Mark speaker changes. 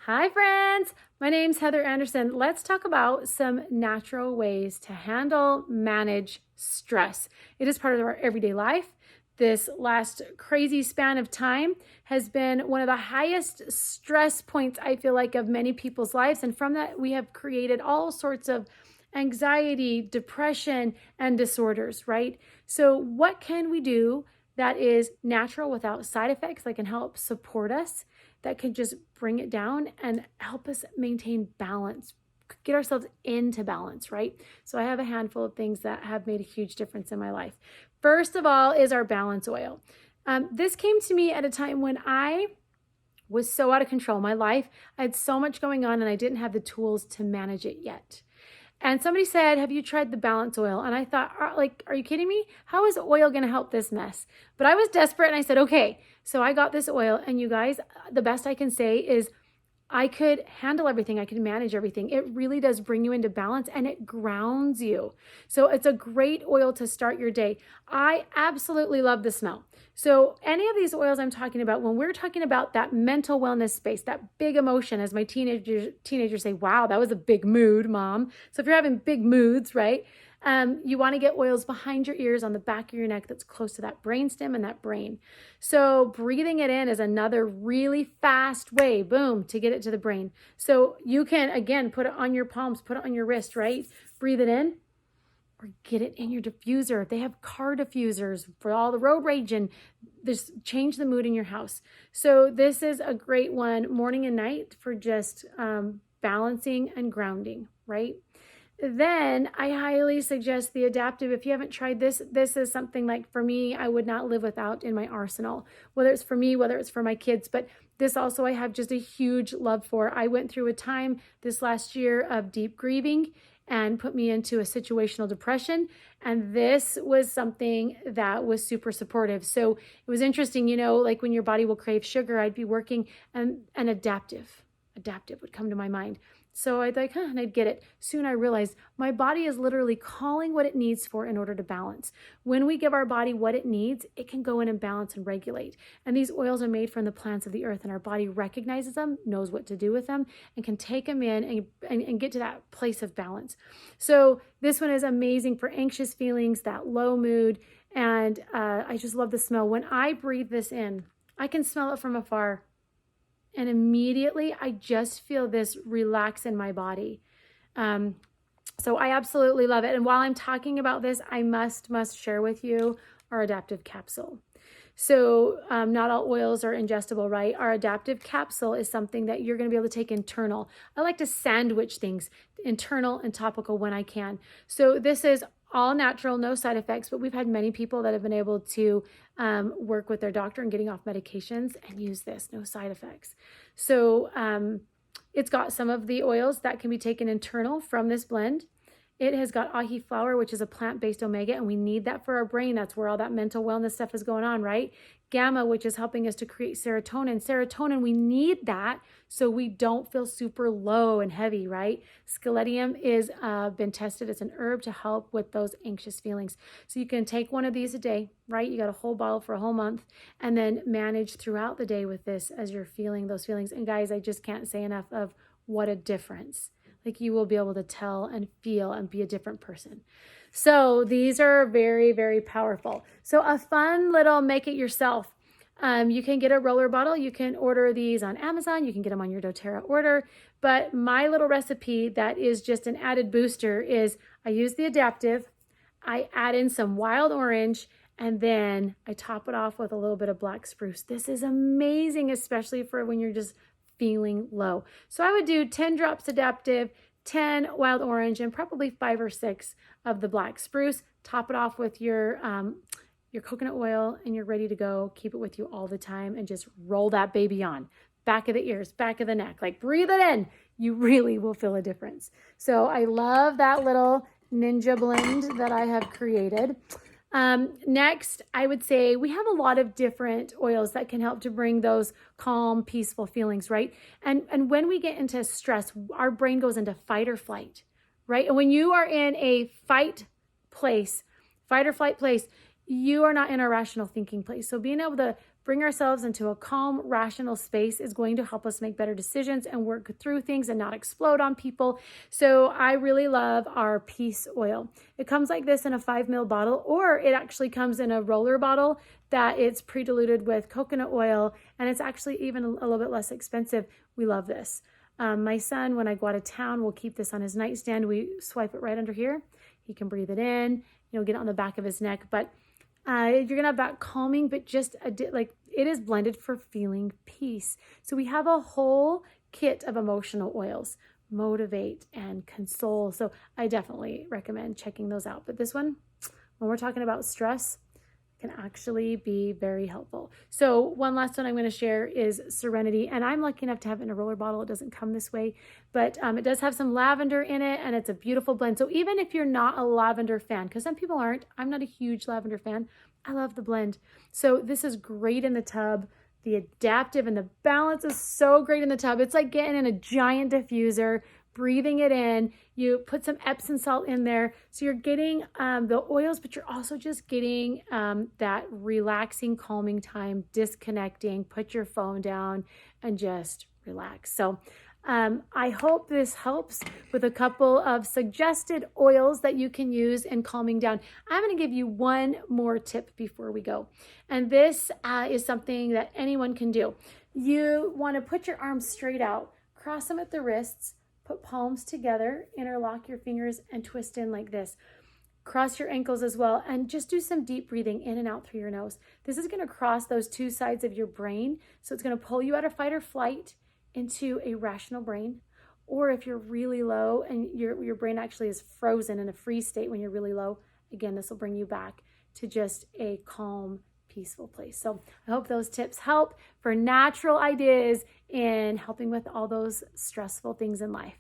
Speaker 1: Hi friends, my name's Heather Anderson. Let's talk about some natural ways to handle, manage stress. It is part of our everyday life. This last crazy span of time has been one of the highest stress points, I feel like, of many people's lives. And from that, we have created all sorts of anxiety, depression, and disorders, right? So what can we do that is natural without side effects that can help support us, that can just bring it down and help us maintain balance, get ourselves into balance, right? So I have a handful of things that have made a huge difference in my life. First of all is our balance oil. This came to me at a time when I was so out of control. My life, I had so much going on and I didn't have the tools to manage it yet. And somebody said, have you tried the balance oil? And I thought, are you kidding me? How is oil going to help this mess? But I was desperate and I said, okay. So I got this oil, and you guys, the best I can say is I could handle everything. I could manage everything. It really does bring you into balance and it grounds you. So it's a great oil to start your day. I absolutely love the smell. So any of these oils I'm talking about, when we're talking about that mental wellness space, that big emotion, as my teenagers say, wow, that was a big mood, mom. So if you're having big moods, right? You want to get oils behind your ears on the back of your neck that's close to that brainstem and that brain. So breathing it in is another really fast way, boom, to get it to the brain. So you can, again, put it on your palms, put it on your wrist, right? Breathe it in or get it in your diffuser. They have car diffusers for all the road rage and just change the mood in your house. So this is a great one morning and night for just balancing and grounding, right? Then I highly suggest the adaptive. If you haven't tried this, this is something like for me, I would not live without in my arsenal, whether it's for me, whether it's for my kids, but this also I have just a huge love for. I went through a time this last year of deep grieving and put me into a situational depression. And this was something that was super supportive. So it was interesting, like when your body will crave sugar, I'd be working and adaptive would come to my mind. So I'd like, and I'd get it. Soon I realized my body is literally calling what it needs for in order to balance. When we give our body what it needs, it can go in and balance and regulate. And these oils are made from the plants of the earth, and our body recognizes them, knows what to do with them, and can take them in and get to that place of balance. So this one is amazing for anxious feelings, that low mood, and I just love the smell. When I breathe this in, I can smell it from afar. And immediately I just feel this relax in my body. So I absolutely love it. And while I'm talking about this, I must share with you our adaptive capsule. So not all oils are ingestible, right? Our adaptive capsule is something that you're going to be able to take internal. I like to sandwich things, internal and topical when I can. So this is all natural, no side effects, but we've had many people that have been able to work with their doctor and getting off medications and use this, no side effects. So it's got some of the oils that can be taken internal from this blend. It has got ahi flower, which is a plant-based omega, and we need that for our brain. That's where all that mental wellness stuff is going on, right? Gamma, which is helping us to create serotonin. Serotonin, we need that so we don't feel super low and heavy, right? Scaledium is been tested as an herb to help with those anxious feelings. So you can take one of these a day, right? You got a whole bottle for a whole month, and then manage throughout the day with this as you're feeling those feelings. And guys, I just can't say enough of what a difference. Like you will be able to tell and feel and be a different person. So these are very, very powerful. So a fun little make it yourself. You can get a roller bottle. You can order these on Amazon. You can get them on your doTERRA order. But my little recipe that is just an added booster is I use the adaptive. I add in some wild orange, and then I top it off with a little bit of black spruce. This is amazing, especially for when you're just feeling low. So I would do 10 drops adaptive, 10 wild orange, and probably 5 or 6 of the black spruce. Top it off with your coconut oil, and you're ready to go. Keep it with you all the time and just roll that baby on. Back of the ears, back of the neck, like breathe it in. You really will feel a difference. So I love that little ninja blend that I have created. Next, I would say we have a lot of different oils that can help to bring those calm, peaceful feelings, right? And when we get into stress, our brain goes into fight or flight, right? And when you are in a fight or flight place, you are not in a rational thinking place. So being able to bring ourselves into a calm, rational space is going to help us make better decisions and work through things and not explode on people. So I really love our peace oil. It comes like this in a 5 ml bottle, or it actually comes in a roller bottle that it's pre-diluted with coconut oil, and it's actually even a little bit less expensive. We love this. My son, when I go out of town, will keep this on his nightstand. We swipe it right under here. He can breathe it in, get it on the back of his neck. But you're going to have that calming, but just like it is blended for feeling peace. So we have a whole kit of emotional oils, motivate and console. So I definitely recommend checking those out. But this one, when we're talking about stress, can actually be very helpful. So one last one I'm going to share is Serenity, and I'm lucky enough to have it in a roller bottle. It doesn't come this way, but it does have some lavender in it, and it's a beautiful blend. So even if you're not a lavender fan, because some people aren't, I'm not a huge lavender fan, I love the blend. So this is great in the tub. The adaptive and the balance is so great in the tub. It's like getting in a giant diffuser, breathing it in. You put some Epsom salt in there. So you're getting the oils, but you're also just getting that relaxing, calming time, disconnecting, put your phone down and just relax. So I hope this helps with a couple of suggested oils that you can use in calming down. I'm going to give you one more tip before we go. And this is something that anyone can do. You want to put your arms straight out, cross them at the wrists, put palms together, interlock your fingers and twist in like this. Cross your ankles as well, and just do some deep breathing in and out through your nose. This is going to cross those two sides of your brain. So it's going to pull you out of fight or flight into a rational brain. Or if you're really low and your brain actually is frozen in a freeze state when you're really low, again, this will bring you back to just a calm, peaceful place. So I hope those tips help for natural ideas in helping with all those stressful things in life.